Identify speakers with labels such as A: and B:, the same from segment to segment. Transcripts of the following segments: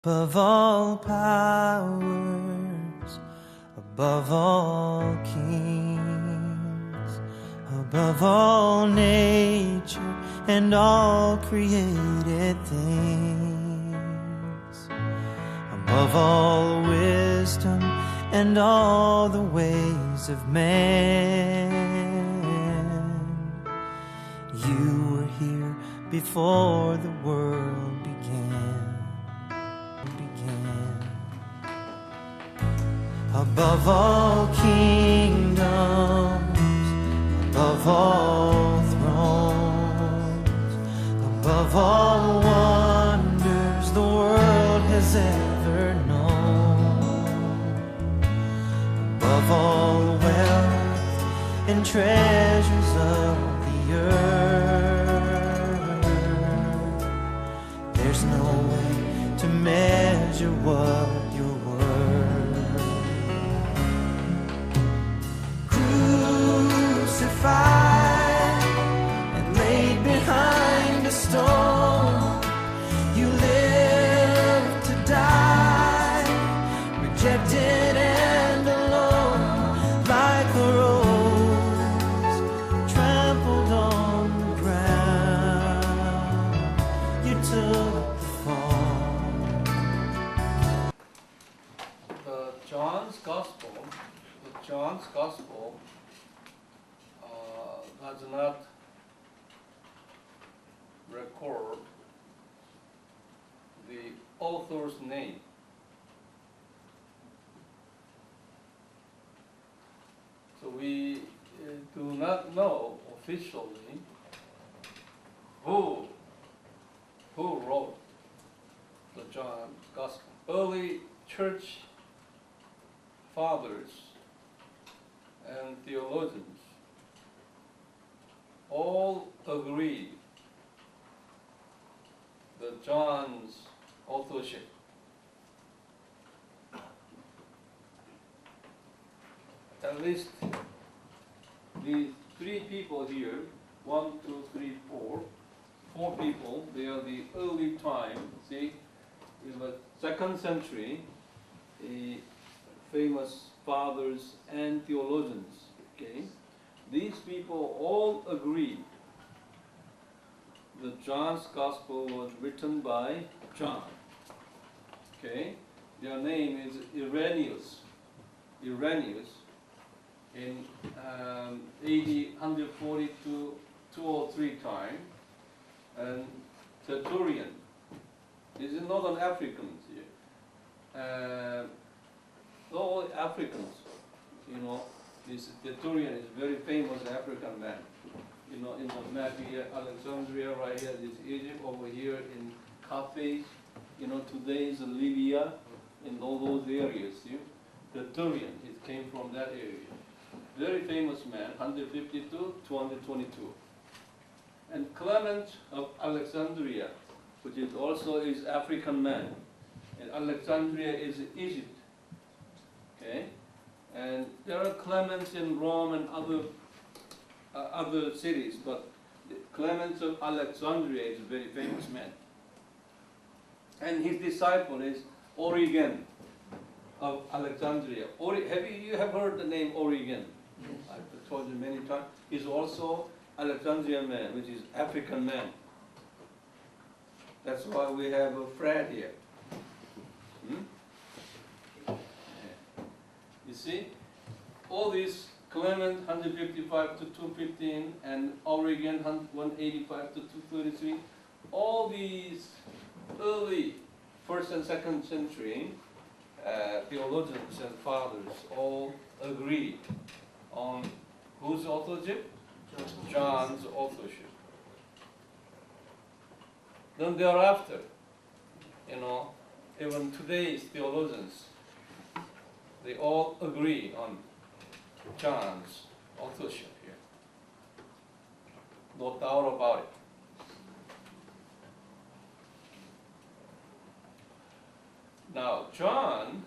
A: Above all powers, above all kings, above all nature and all created things, above all wisdom and all the ways of man, you were here before the world began. Above all kingdoms, above all thrones, above all wonders the world has ever known, above all wealth and treasures of the earth, there's no way to measure what you're worth. Crucified and laid behind a stone, you lived to die, rejected and alone, like a rose trampled on the ground. You took the fall.
B: John's Gospel does not record the author's name. So we do not know officially who wrote the John's Gospel. Early church fathers and theologians all agree that John's authorship. At least the three people here, 1, 2, 3, 4, 4 people, they are the early time, see, in the 2nd century, famous fathers and theologians, okay? These people all agree that John's Gospel was written by John. Okay, their name is Irenaeus. Irenaeus in AD 142, 203 time, and Tertullian. These are Northern Africans here. All Africans, you know. This Tertullian is a very famous African man. You know, in the map here, Alexandria right here, this Egypt over here in Carthage, you know, today is Libya, in all those areas, see? Tertullian, it came from that area. Very famous man, 152, 222. And Clement of Alexandria, which is also is African man. And Alexandria is Egypt. Okay? And there are Clements in Rome and other cities, but Clement of Alexandria is a very famous man. And his disciple is Origen of Alexandria. You have heard the name Origen? Yes. I've told you many times. He's also Alexandrian man, which is African man. That's why we have a Fred here. You see, all these Clement 155 to 215 and Origen 185 to 233, all these early 1st and 2nd century theologians and fathers all agree on whose authorship? John's authorship. Then thereafter, you know, even today's theologians, they all agree on John's authorship here. No doubt about it. Now, John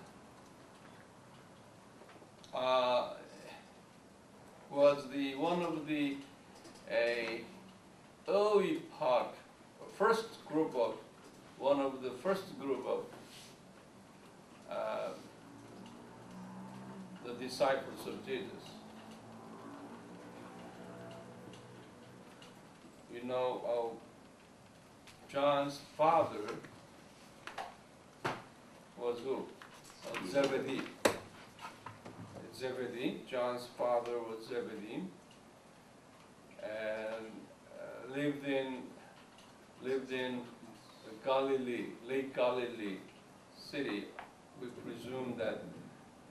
B: was one of the early part, one of the first group of disciples of Jesus. You know, John's father was who? Zebedee. Zebedee. John's father was Zebedee, and lived in Galilee, Lake Galilee city. We presume that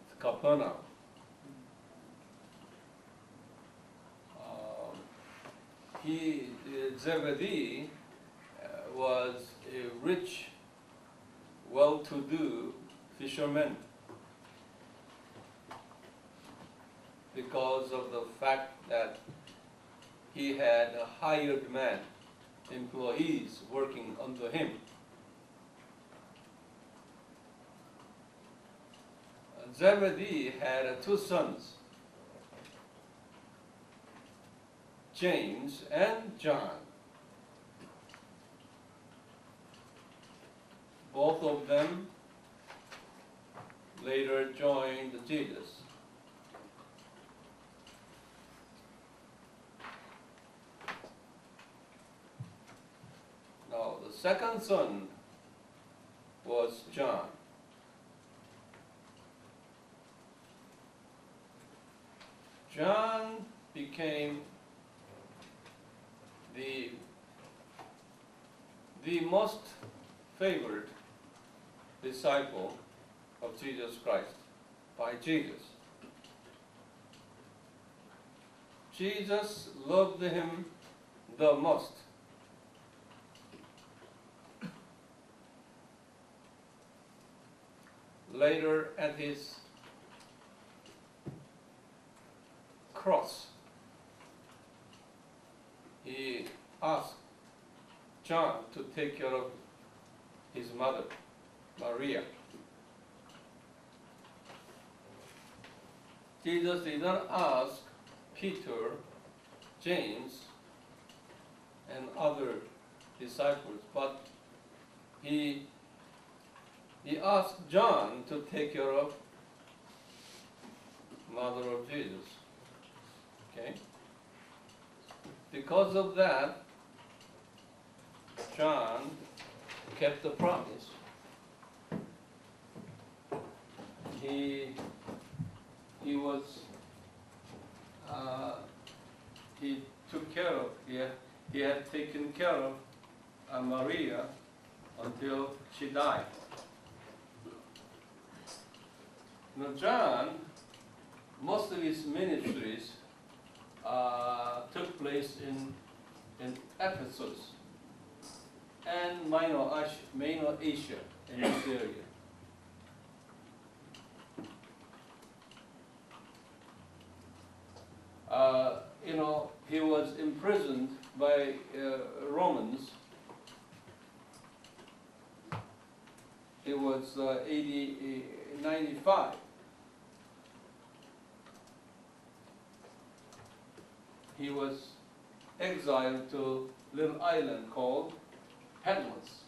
B: it's Capernaum. Zebedee was a rich, well-to-do fisherman because of the fact that he had a hired man, employees working under him. Zebedee had two sons, James and John. Both of them later joined Jesus. Now, the second son was John. John became the most favored disciple of Jesus Christ by Jesus. Jesus loved him the most. Later at his cross, he asked John to take care of his mother, Maria. Jesus did not ask Peter, James, and other disciples, but he asked John to take care of mother of Jesus. Okay? Because of that, John kept the promise. He took care of, he had taken care of Maria until she died. Now John, most of his ministries took place in Ephesus and Minor Asia, in this area. He was imprisoned by Romans. It was AD 95. He was exiled to a little island called Patmos,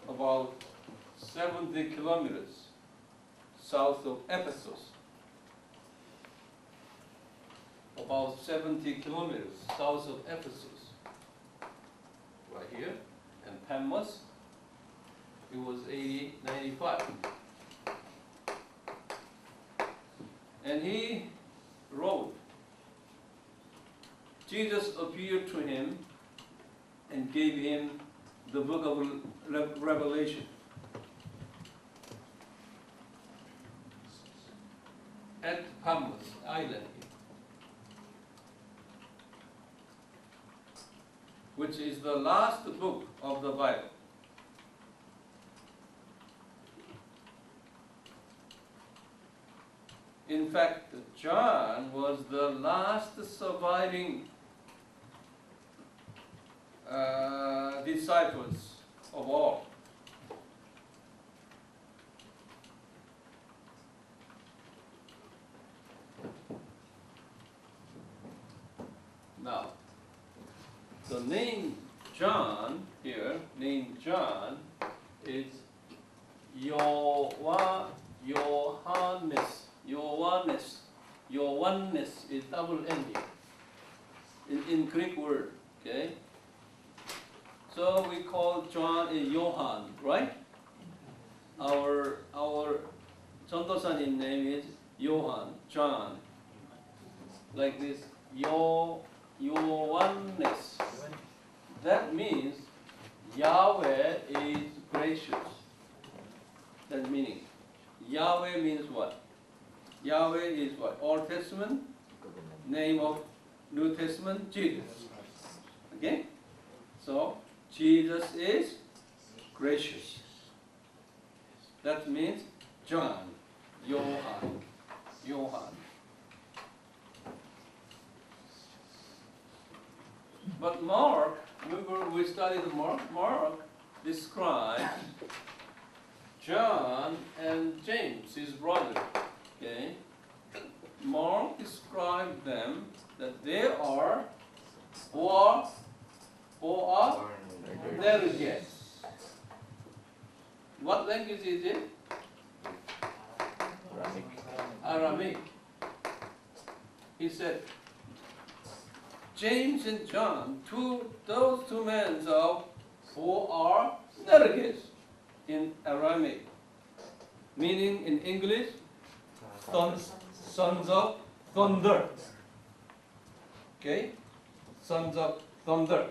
B: about 70 kilometers south of Ephesus. About 70 kilometers south of Ephesus, right here, and Patmos, it was AD 95. And he wrote, Jesus appeared to him and gave him the book of Revelation. At Patmos Island, which is the last book of the Bible. In fact, John was the last surviving disciples of all. Now, the name John here, named John, is Yohannes. Your oneness is double ending in Greek word. Okay. So we call John a Johann, right? Our 전도사님 name is Johann, John. Like this, your oneness. That means Yahweh is gracious. That meaning. Yahweh means what? Yahweh is what? Old Testament, name of New Testament, Jesus. Okay? So, Jesus is gracious. That means John, Johann. But Mark, remember we studied Mark describes John and James, his brother. Okay? Mark described them that they are Boanerges. What language is it? Aramaic. He said, James and John, those two men of Boanerges in Aramaic, meaning in English, sons of thunder. Okay? Sons of thunder.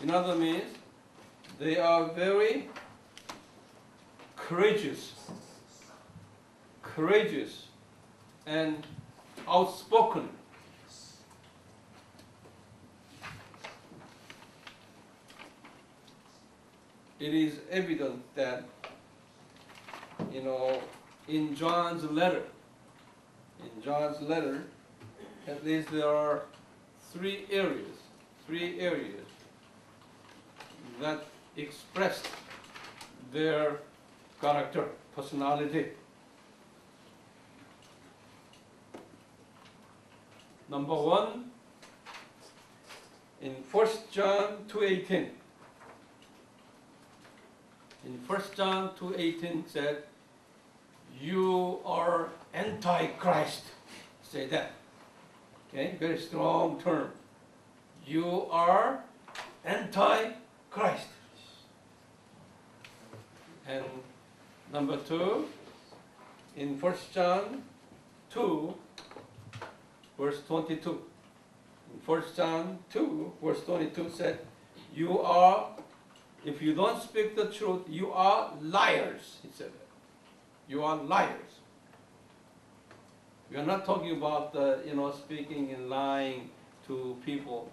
B: In other means, they are very courageous and outspoken. It is evident that, in John's letter, at least there are three areas that expressed their character, personality. Number one, in 1 John 2:18. In 1 John 2:18 said, you are antichrist. Say that. Okay, very strong term. You are antichrist. And number two, in 1 John 2, verse 22. In 1 John 2, verse 22 said, you are, if you don't speak the truth, you are liars. He said that. You are liars. We are not talking about, speaking and lying to people.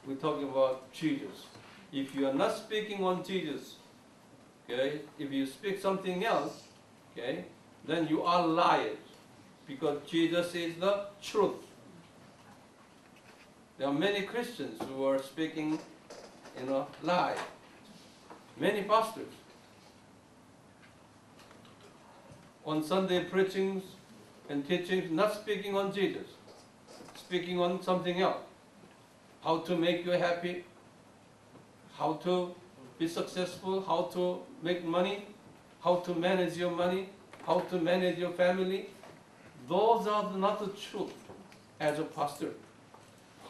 B: We're talking about Jesus. If you are not speaking on Jesus, okay, if you speak something else, okay, then you are liars. Because Jesus is the truth. There are many Christians who are speaking, lie. Many pastors. On Sunday preachings and teachings, not speaking on Jesus, speaking on something else. How to make you happy, how to be successful, how to make money, how to manage your money, how to manage your family. Those are not the truth as a pastor.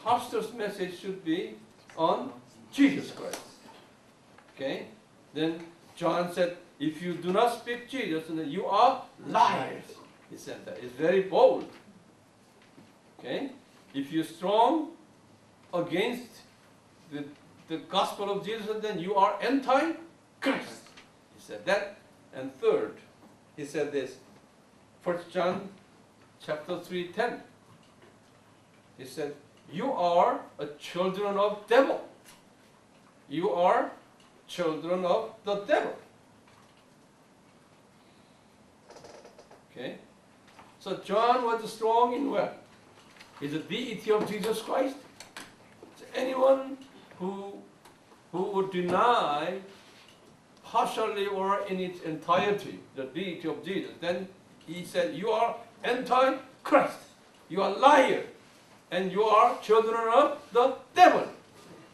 B: Pastor's message should be on Jesus Christ. Okay? Then John said, if you do not speak Jesus, then you are liars. He said that. It's very bold. Okay? If you're strong against the gospel of Jesus, then you are anti-Christ. He said that. And third, he said this, 1 John chapter 3:10. He said, you are a children of devil. You are children of the devil. Okay? So John was strong in what? Is the deity of Jesus Christ. So anyone who would deny partially or in its entirety the deity of Jesus, then he said, you are anti-Christ. You are liar. And you are children of the devil.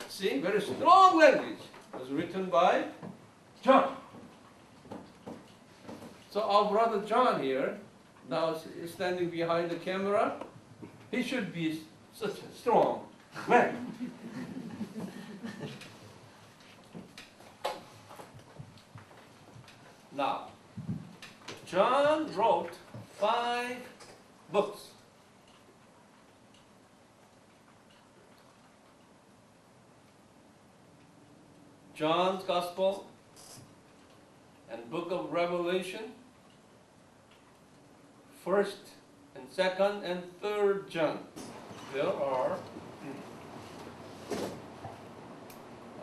B: See, very strong language was written by John. So our brother John here, now standing behind the camera, he should be such a strong man. Now, John wrote 5 books. John's Gospel and Book of Revelation, 1st and 2nd and 3rd John. There are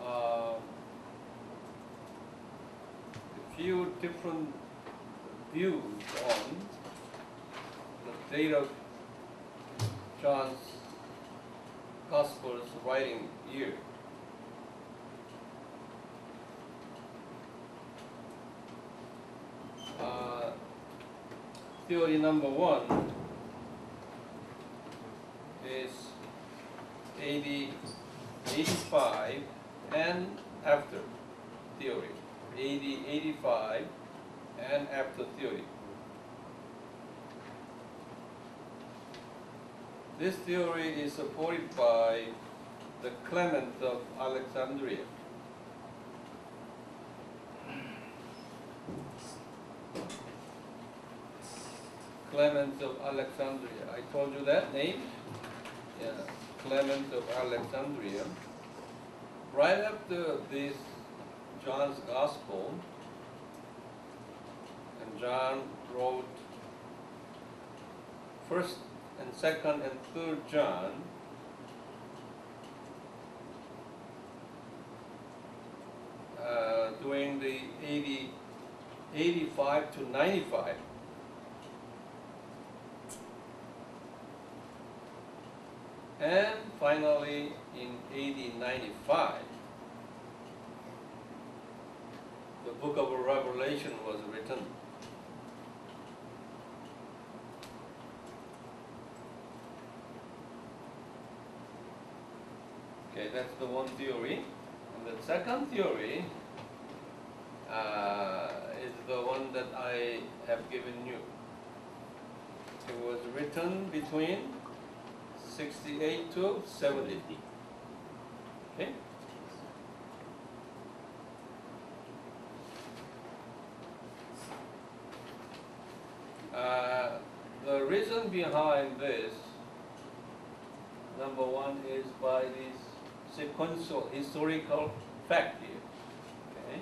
B: a few different views on the date of John's Gospel's writing year. Theory number 1 is AD 85 and after theory. AD 85 and after theory. This theory is supported by the Clement of Alexandria. Clement of Alexandria. I told you that name? Yeah, Clement of Alexandria. Right after this John's Gospel, and John wrote 1st and 2nd and 3rd John, during the 85 to 95. And finally, in AD 95, the book of Revelation was written. Okay, that's the one theory. And the second theory is the one that I have given you. It was written between 68 to 70. Okay? The reason behind this, number 1, is by this sequential historical fact here. Okay?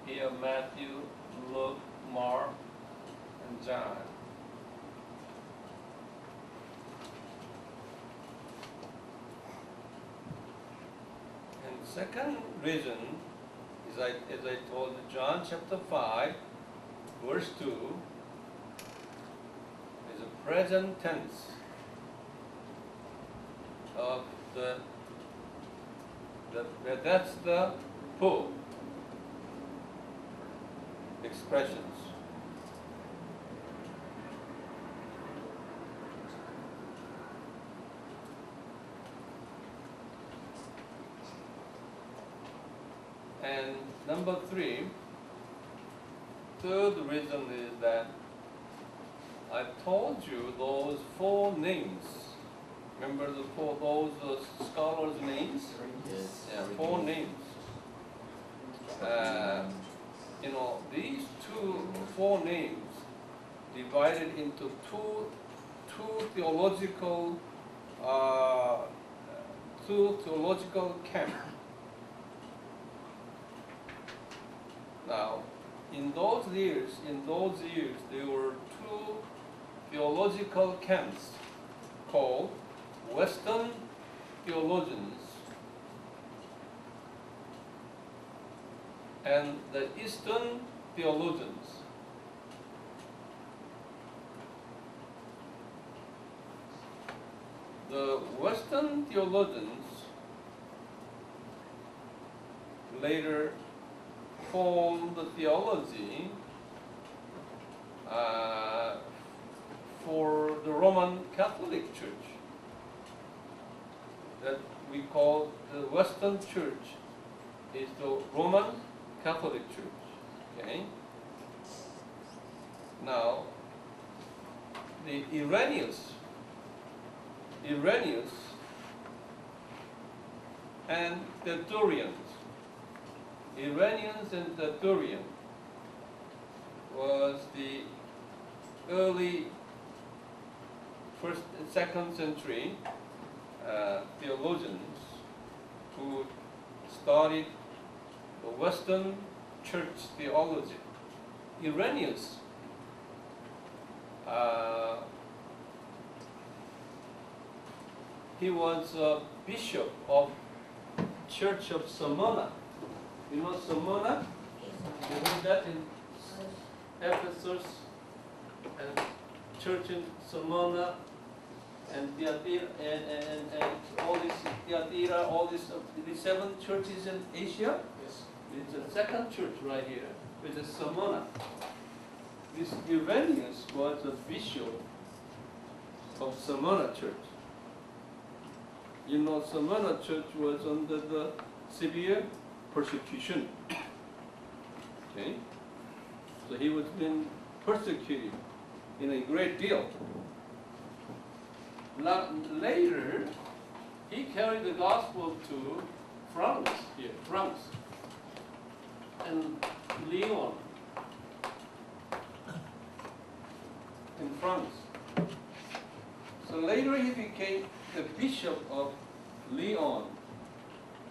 B: Here Matthew, Luke, Mark, and John. Second reason is, as I told you, John chapter 5, verse 2 is a present tense of that's the who expressions. And number 3, third reason is that I told you those 4 names. Remember those scholars' names?
A: Yes.
B: Yeah, 4 names. These 4 names divided into two theological camps. Now, in those years, there were 2 theological camps called Western theologians and the Eastern theologians. The Western theologians later formed the theology for the Roman Catholic Church that we call the Western Church is the Roman Catholic Church. Okay? Now, the Irenaeus and Tertullians. Irenaeus and Tertullian was the early first and second century theologians who studied the Western church theology. Irenaeus he was a bishop of Church of Smyrna. You know Smyrna? You heard that in Ephesus and church in Smyrna and Thyatira and all these Thyatira, all these seven churches in Asia.
C: Yes.
B: It's the second church right here, which is Smyrna. This Irenaeus was a bishop of Smyrna church. You know, Smyrna church was under the severe persecution. Okay? So he was being persecuted in a great deal. Later, he carried the gospel to France, and Lyon, in France. So later he became the bishop of Lyon,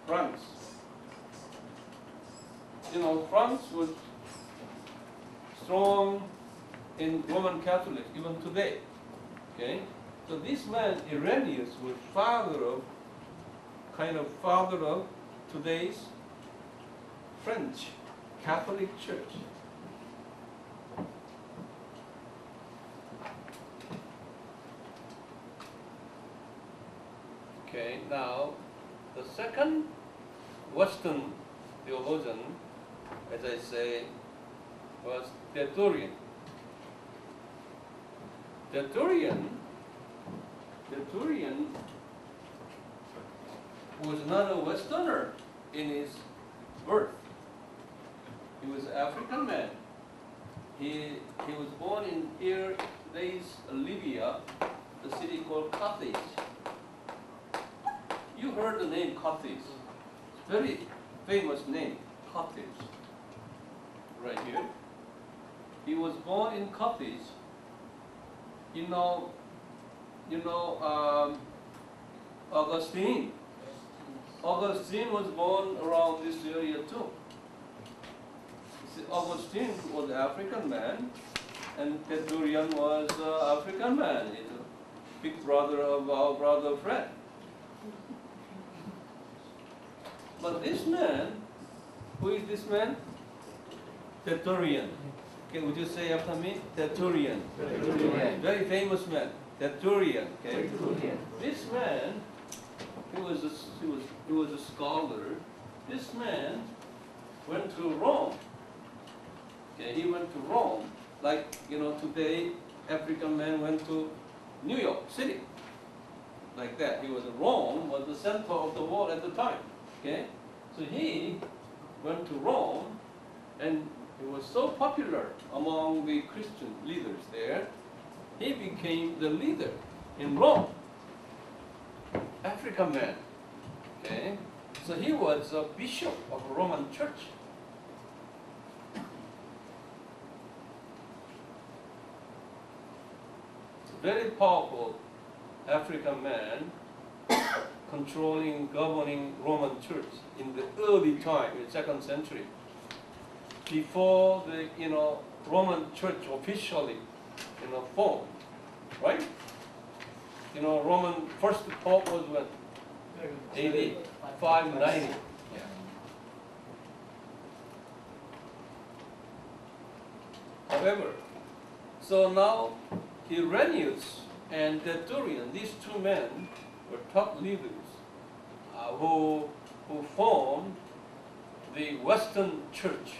B: France. You know, France was strong in Roman Catholic even today. Okay? So this man, Irenaeus, was kind of father of today's French Catholic Church. Okay, now the second Western theologian, as I say, was Tertullian. Tertullian was not a Westerner in his birth. He was an African man. He was born in here, today's Libya, the city called Carthage. You heard the name Carthage. It's a very famous name, Carthage. Right here. He was born in Carthage. You know, Augustine. Augustine was born around this area too. Augustine was an African man, and Tertullian was an African man. He's a big brother of our brother Fred. But this man, who is this man? Tertullian. Okay, would you say after me? Tertullian.
C: Tertullian.
B: Very famous man. Tertullian. Okay.
C: Tertullian.
B: This man, he was a scholar. This man went to Rome. Okay, he went to Rome, like today, African man went to New York City. Like that. He was Rome was the center of the world at the time. Okay, so he went to Rome, and he was so popular among the Christian leaders there. He became the leader in Rome. African man. Okay, so he was a bishop of a Roman church. Very powerful African man controlling, governing Roman church in the early time, in the 2nd century. Before the Roman church officially formed, right? Roman first pope was when? AD 590. Yeah. However, so now Irenaeus and Tertullian, these two men were top leaders who formed the Western church.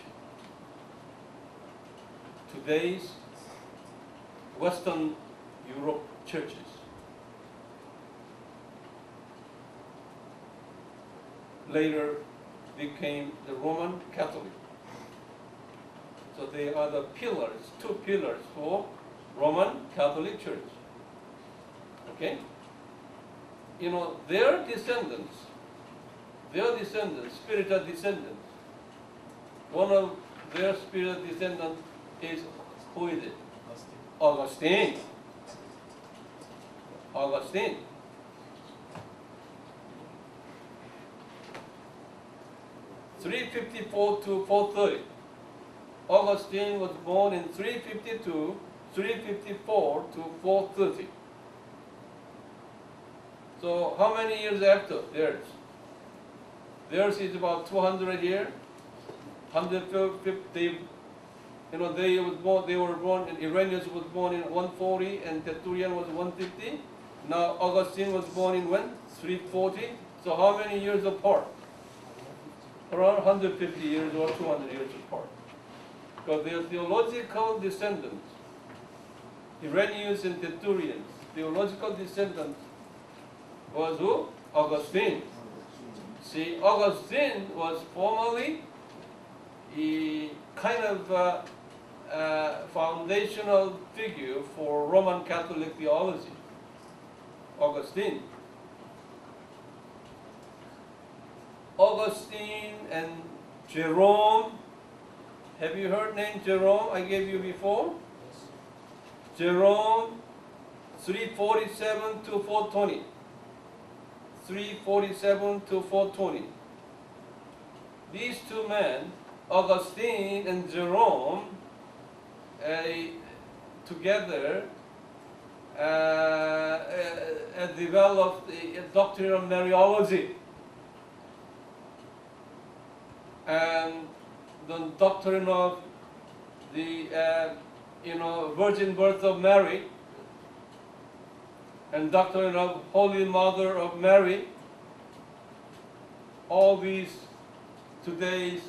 B: Today's Western Europe churches. Later became the Roman Catholic. So So they are the pillars, two pillars for Roman Catholic Church. Okay? You know, their descendants, spiritual descendants, one of their spiritual descendants is, who is it? Augustine. Augustine. (354 to 430). Augustine was born in 352, 354 to 430. So how many years after theirs? Theirs is about 200 years. 150. You know, they were born, and Irenaeus was born in 140, and Tertullian was 150. Now Augustine was born in when? 340. So how many years apart? Around 150 years or 200 years apart. Because their theological descendants, Irenaeus and Tertullian's theological descendants was who? Augustine. See, Augustine was formerly a kind of foundational figure for Roman Catholic theology. Augustine. Augustine and Jerome. Have you heard name Jerome? I gave you before. Jerome, 347 to 420. 347 to 420. These two men, Augustine and Jerome, together developed a doctrine of Mariology and the doctrine of the virgin birth of Mary and doctrine of Holy Mother of Mary. All these today's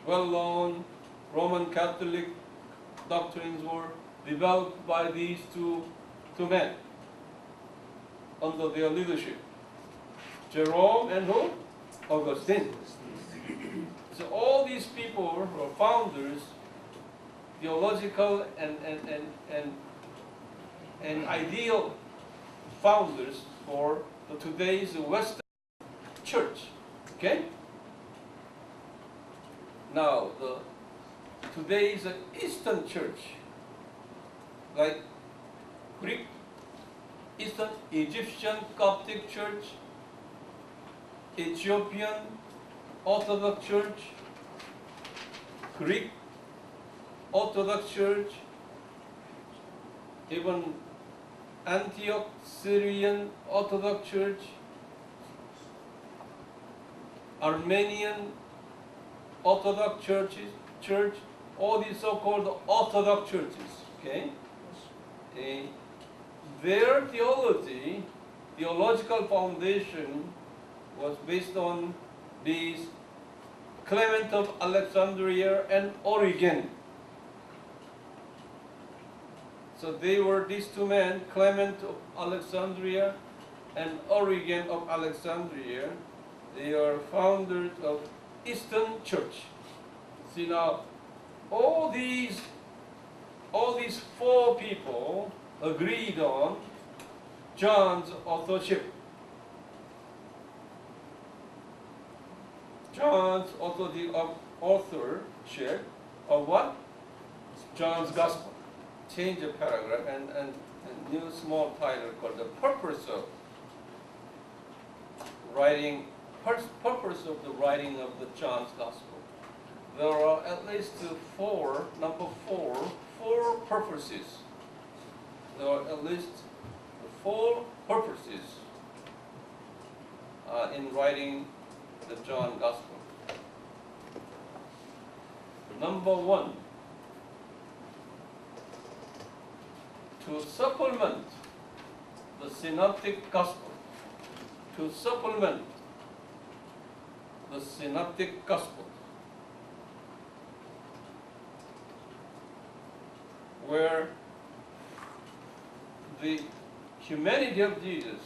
B: well-known Roman Catholic doctrines were developed by these two men under their leadership. Jerome and who? Augustine. So all these people were founders, theological and ideal founders for today's Western Church. Okay? Now, today's Eastern Church, like Greek, Eastern Egyptian Coptic Church, Ethiopian Orthodox Church, Greek Orthodox Church, even Antioch Syrian Orthodox Church, Armenian Orthodox Church, all these so-called Orthodox churches, okay? Their theological foundation was based on these Clement of Alexandria and Origen. So they were these two men, Clement of Alexandria and Origen of Alexandria. They are founders of Eastern Church. See now, all these four people agreed on John's authorship. John's authorship of what? John's Gospel. Change a paragraph and a new small title called the purpose of the writing of the John's Gospel. There are at least four purposes. There are at least four purposes in writing the John Gospel. Number one, to supplement the Synoptic Gospel. To supplement the Synoptic Gospel, where the humanity of Jesus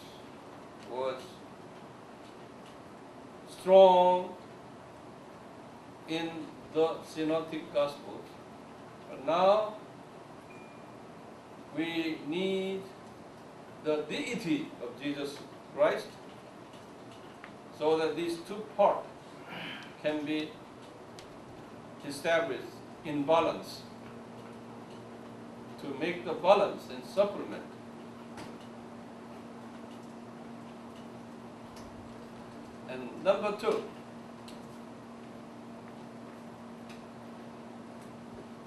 B: was strong in the synoptic gospels. But now we need the deity of Jesus Christ so that these two parts can be established in balance, to make the balance and supplement. And number two,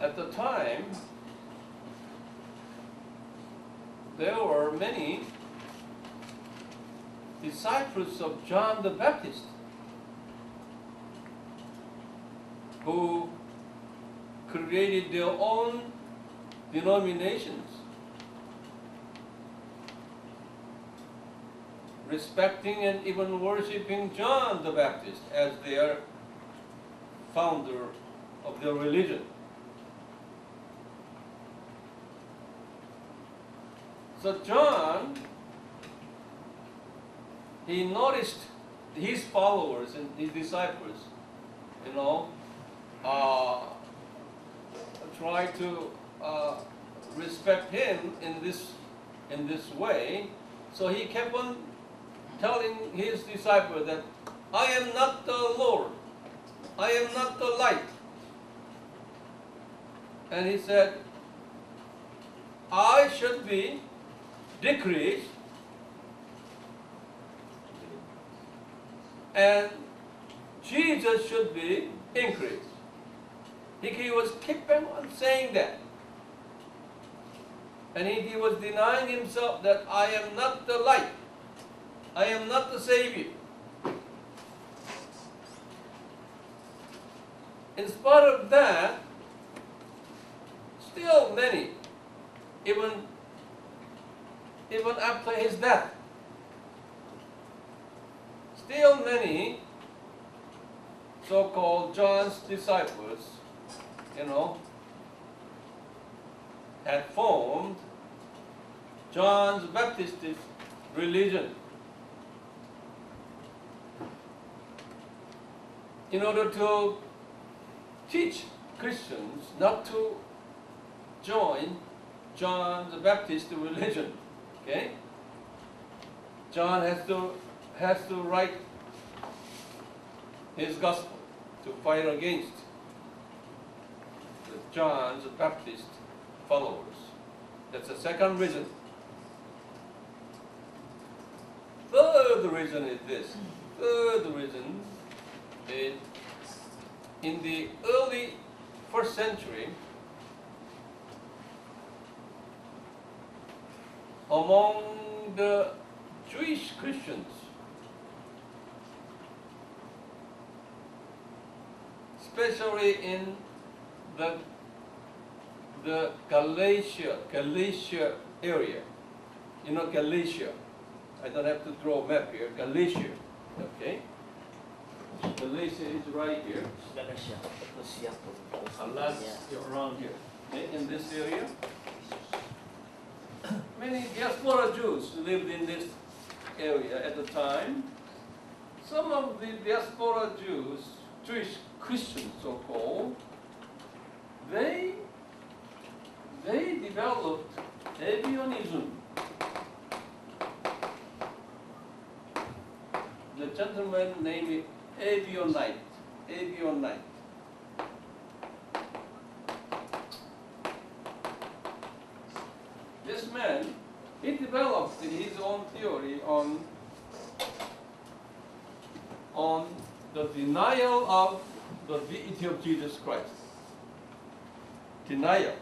B: at the time, there were many disciples of John the Baptist who created their own denominations, respecting and even worshiping John the Baptist as their founder of their religion. So John, he noticed his followers and his disciples, try to respect him in this way. So he kept on telling his disciples that I am not the Lord, I am not the light. And he said, I should be decreased and Jesus should be increased. He was keeping on saying that. And he was denying himself that I am not the light, I am not the Savior. In spite of that, still many, even after his death, still many so-called John's disciples, had formed John's Baptist religion in order to teach Christians not to join John the Baptist religion. Okay? John has to write his gospel to fight against the John's Baptist followers. That's the second reason. Third reason is this. Third reason is in the early first century, among the Jewish Christians, especially in the Galatia area. Galatia. I don't have to draw a map here. Galatia. Okay? Galatia is right here. Around here. Okay? In this area. Many diaspora Jews lived in this area at the time. Some of the diaspora Jews, Jewish Christians so-called, they developed Avionism. The gentleman named Avionite. This man, he developed his own theory on the denial of the deity of Jesus Christ. Denial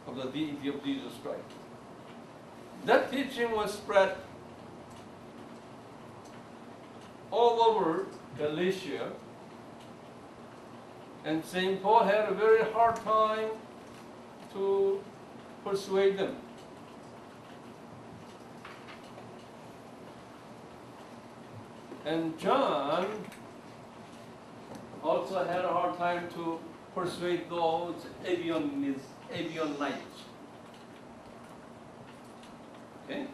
B: of the deity of Jesus Christ. That teaching was spread all over Galatia, and St. Paul had a very hard time to persuade them. And John also had a hard time to persuade those Abionites. Okay?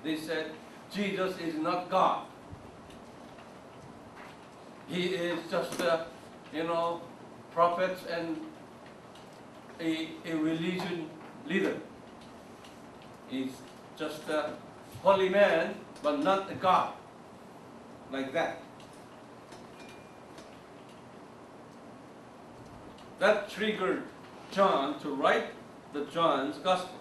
B: They said, Jesus is not God. He is just a prophets and a religion leader. He's just a holy man, but not a God, like that. That triggered John to write the John's Gospel.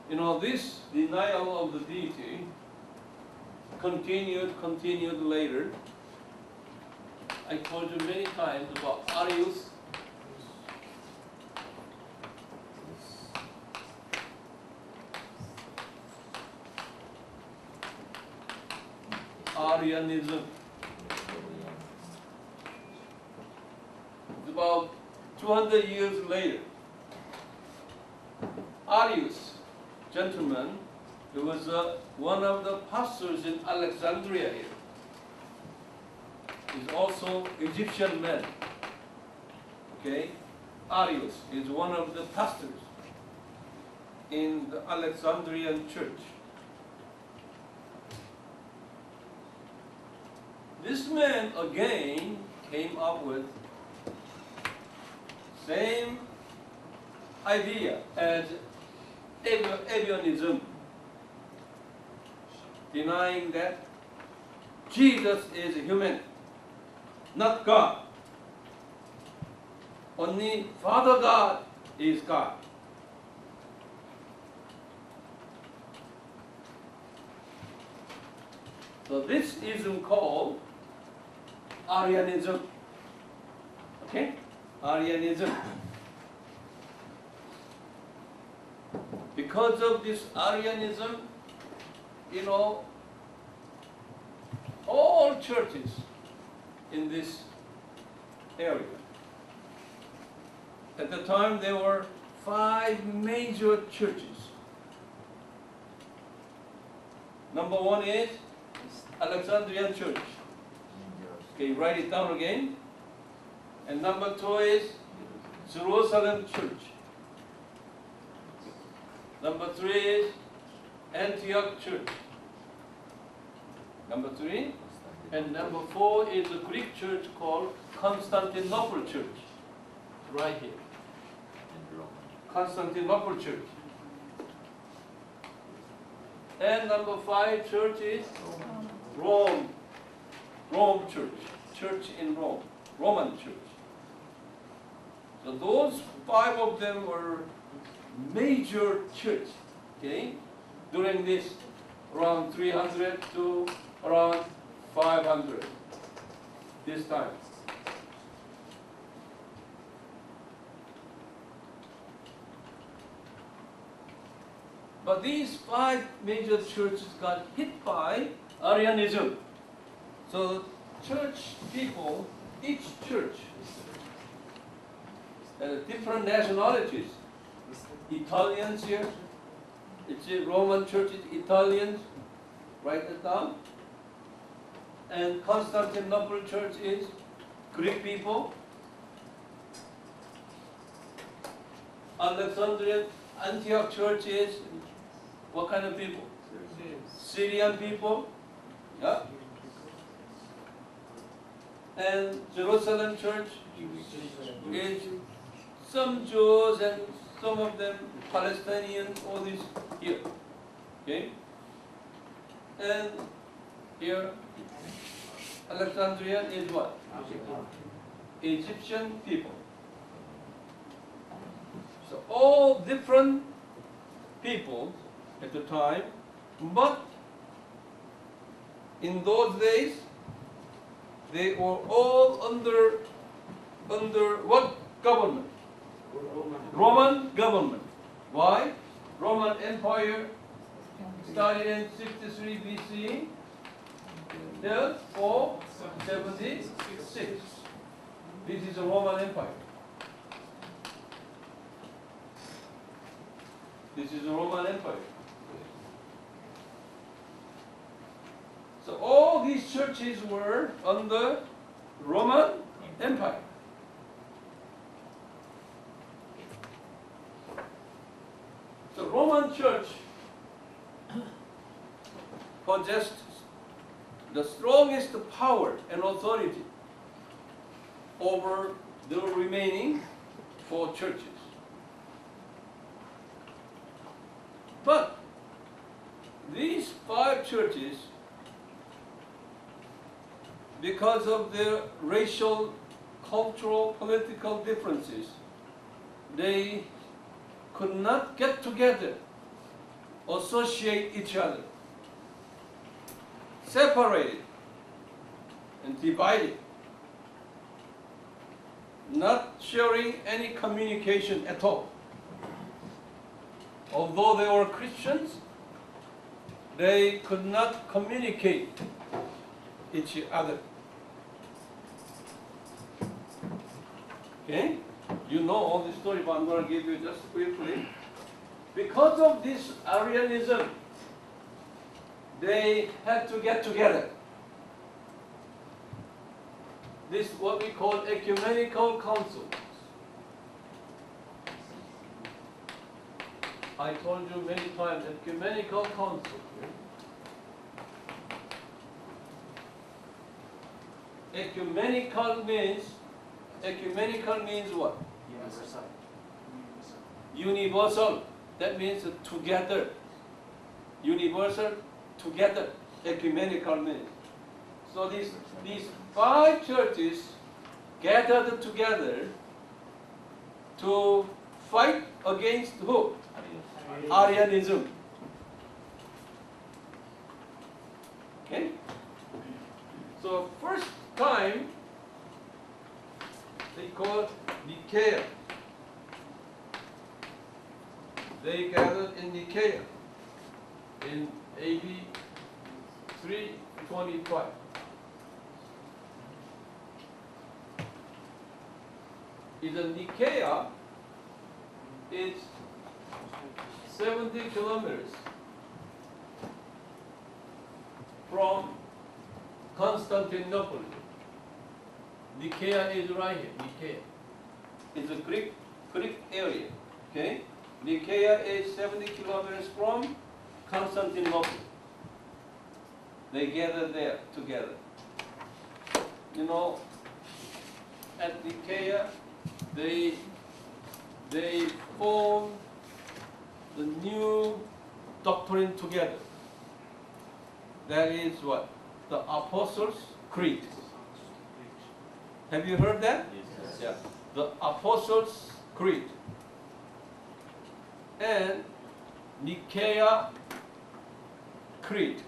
B: You know, this denial of the deity continued later. I told you many times about Arius. Arianism. About 200 years later, Arius, gentleman, he was one of the pastors in Alexandria here. He's also Egyptian man. Okay, Arius is one of the pastors in the Alexandrian church. This man again came up with same idea as Avionism, denying that Jesus is human, not God. Only Father God is God. So this ism called Arianism. Okay? Arianism. Because of this Arianism, you know, all churches in this area. At the time, there were 5 major churches. Number 1 is Alexandrian Church. Okay, write it down again. And number 2 is Jerusalem Church. Number 3 is Antioch Church. Number 3. And number 4 is a Greek church called Constantinople Church. Right here. Constantinople Church. And number 5 church is Rome. Rome Church. Church in Rome. Roman Church. So those 5 of them were major church, okay, during this around 300 to around 500 this time. But these 5 major churches got hit by Arianism. So church people, each church has different nationalities. Italians here, it's a Roman church, it's Italians, write it down. And Constantinople church is Greek people. Alexandrian Antioch church is what kind of people? Syrian people. Yeah. And Jerusalem church is some Jews and some of them Palestinians, all these here. Okay? And here, Alexandria is what? Egyptian people. So all different people at the time, but in those days, they were all under what government? Roman government. Why? Roman Empire started in 63 BC till 476. This is the Roman Empire. This is the Roman Empire. So all these churches were under Roman Empire. The Roman Church possessed the strongest power and authority over the remaining 4 churches. But these 5 churches, because of their racial, cultural, political differences, they could not get together, associate each other, separated and divided, not sharing any communication at all. Although they were Christians, they could not communicate each other. Okay? You know all the story, but I'm going to give you just quickly. Because of this Arianism, they had to get together. This is what we call ecumenical council. I told you many times, ecumenical council. Ecumenical means what?
C: Universal.
B: Universal. That means together. Universal, together. Ecumenical means. So these 5 churches gathered together to fight against who? Arianism. Okay? So first time they called Nicaea. They gathered in Nicaea in AD 325. The Nicaea is 70 kilometers from Constantinople. Nicaea is right here. Nicaea. It's a Greek area. Okay? Nicaea is 70 kilometers from Constantinople. They gathered there together. You know, at Nicaea, they formed the new doctrine together. That is what? The Apostles' Creed. Have you heard that?
C: Yes.
B: Yeah. The Apostles' Creed. And Nicaea Creed.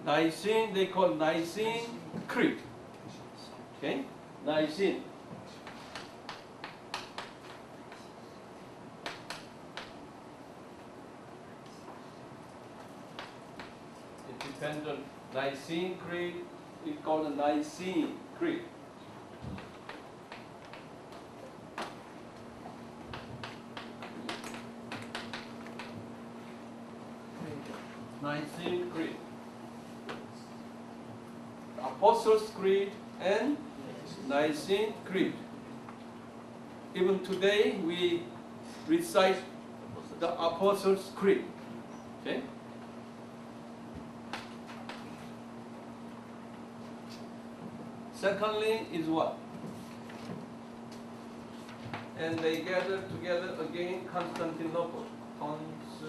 B: Nicene, they call Nicene Creed. Okay? Nicene. It depends on Nicene Creed, it's called a Nicene Creed. Nicene Creed. Apostles' Creed and Nicene Creed. Even today we recite the Apostles' Creed. Okay? Secondly is what? And they gathered together again Constantinople. Constantinople.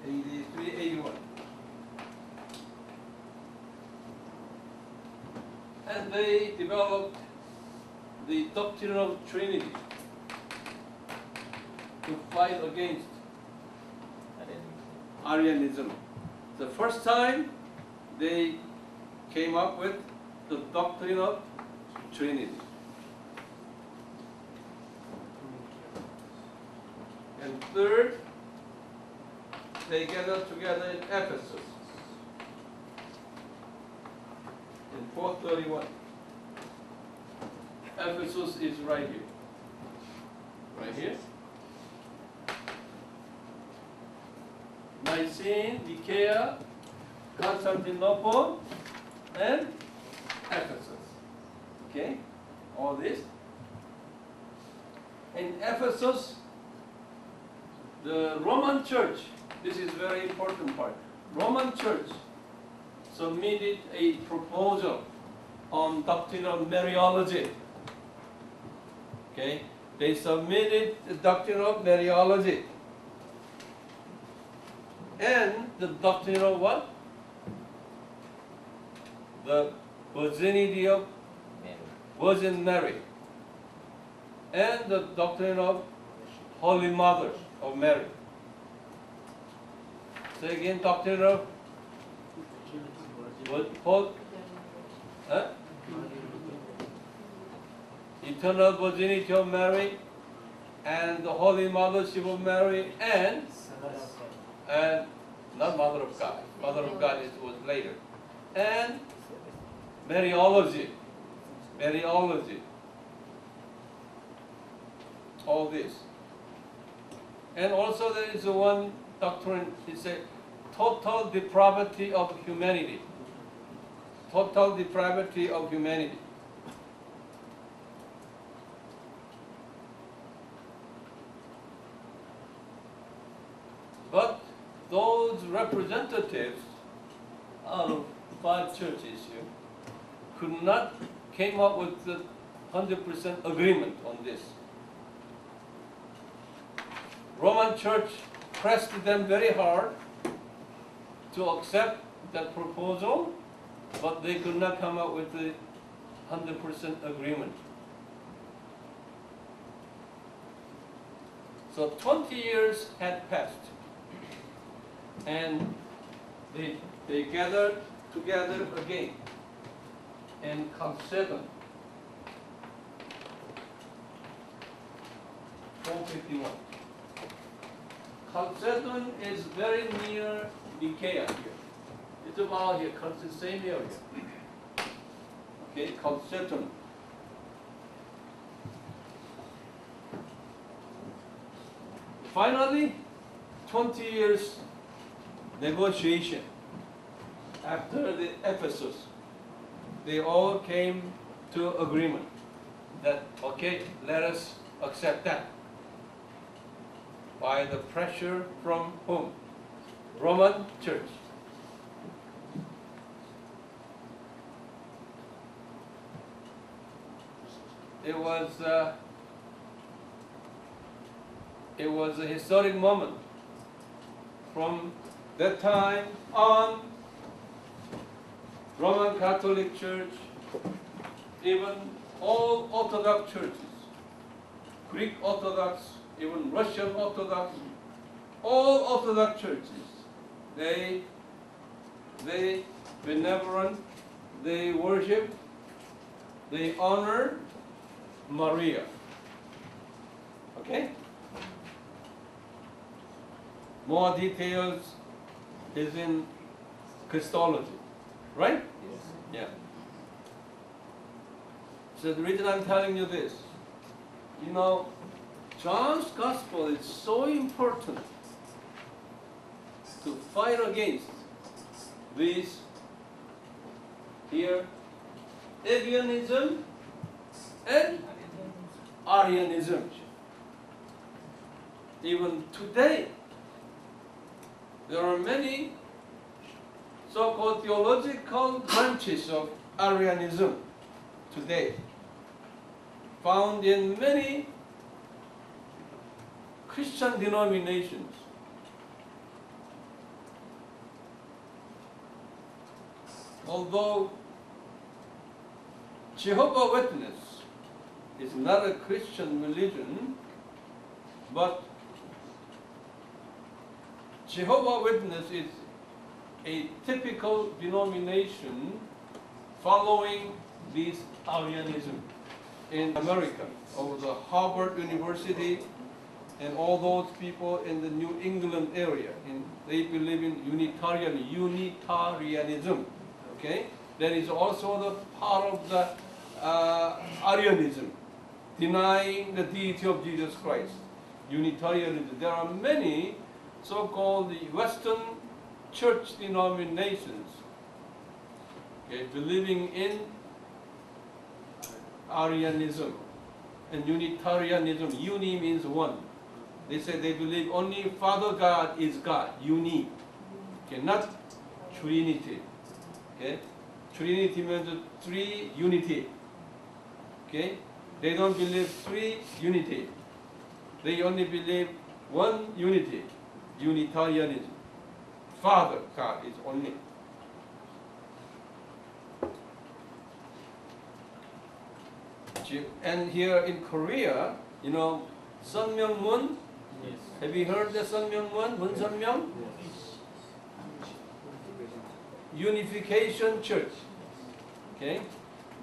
B: 83, 81. And they developed the doctrine of Trinity to fight against Arianism. The first time they came up with the doctrine of Trinity. And third, they gathered together in Ephesus in 431. Ephesus is right here. Right here. Nicene, Nicaea, Constantinople, and Ephesus. Okay? All this. In Ephesus, The Roman Church, this is very important part. Roman Church submitted a proposal on doctrinal Mariology. Okay, they submitted the doctrine of Mariology and the doctrine of what? The virginity of Virgin Mary and the doctrine of Holy Mother of Mary. Say again, doctrine of what? Huh? Eternal virginity of Mary and the Holy Mothership of Mary and not Mother of God. Mother of God was later. And Mariology. Mariology. All this. And also there is one doctrine, it's a total depravity of humanity. Total depravity of humanity. But those representatives out of 5 churches here could not came up with the 100% agreement on this. Roman Church pressed them very hard to accept that proposal, but they could not come up with the 100% agreement. So 20 years had passed, and they gathered together again in Chalcedon, 451. Chalcedon is very near Nicaea here. It's about here, the same area. Okay, Chalcedon. Finally, 20 years negotiation after the Ephesus, they all came to agreement that, okay, let us accept that. By the pressure from whom? Roman Church. It was a historic moment. From that time on, Roman Catholic Church, even all Orthodox churches, Greek Orthodox, even Russian Orthodox, all Orthodox churches, they benevolent, they worship, they honor Maria. Okay? More details is in Christology, right?
C: Yes.
B: Yeah. So the reason I'm telling you this, you know, John's Gospel is so important to fight against these here, Arianism and Arianism. Even today, there are many so-called theological branches of Arianism today, found in many Christian denominations. Although Jehovah's Witness is not a Christian religion, but Jehovah's Witness is a typical denomination following this Arianism in America, over the Harvard University and all those people in the New England area. They believe in Unitarianism. Okay, that is also the part of the Arianism, denying the deity of Jesus Christ. Unitarianism. There are many so-called Western church denominations, okay, believing in Arianism and Unitarianism. Uni means one, They say they believe only Father God is God, uni. Okay, not Trinity. Okay, Trinity means three unity. Okay, they don't believe three unity. They only believe one unity, Unitarianism. Father God is only. And here in Korea, you know, Sun Myung Moon.
C: Yes.
B: Have you heard the Sun Myung Moon? Moon Sun Myung? Unification Church. Okay,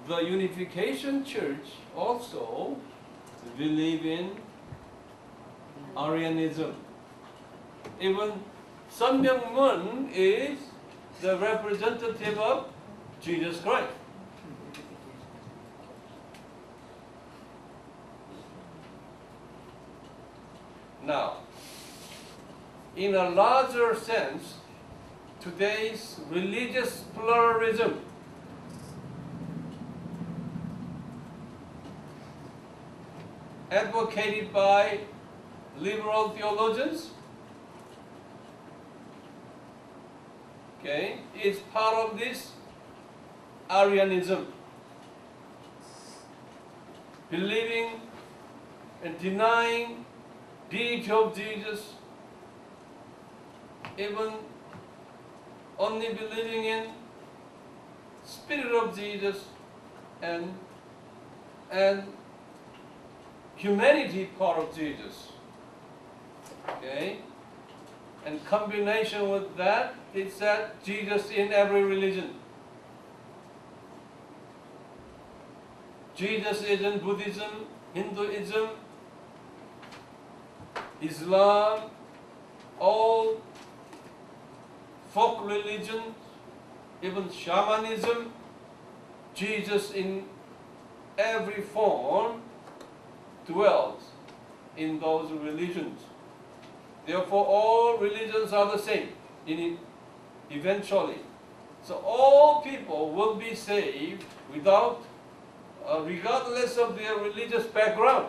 B: the Unification Church also believe in Arianism. Even Sun Myung Moon is the representative of Jesus Christ. Now, in a larger sense, today's religious pluralism advocated by liberal theologians, okay, is part of this Arianism, believing and denying deity of Jesus, even only believing in Spirit of Jesus and humanity part of Jesus. Okay? And combination with that, it's that Jesus in every religion. Jesus is in Buddhism, Hinduism, Islam, all folk religions, even shamanism, Jesus in every form dwells in those religions. Therefore, all religions are the same eventually. So all people will be saved without, regardless of their religious background.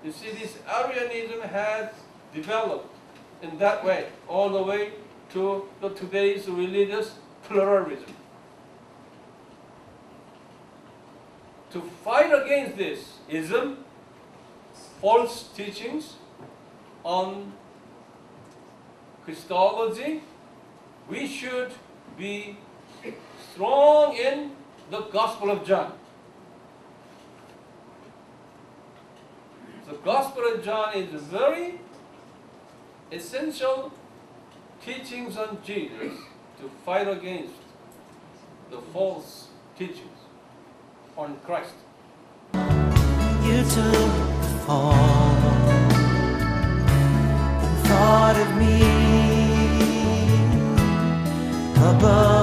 B: You see, this Arianism has developed in that way, all the way to today's religious pluralism. To fight against this ism, false teachings on Christology, we should be strong in the Gospel of John. The Gospel of John is very essential teachings on Jesus to fight against the false teachings on Christ.
A: You took the fall and thought of me above.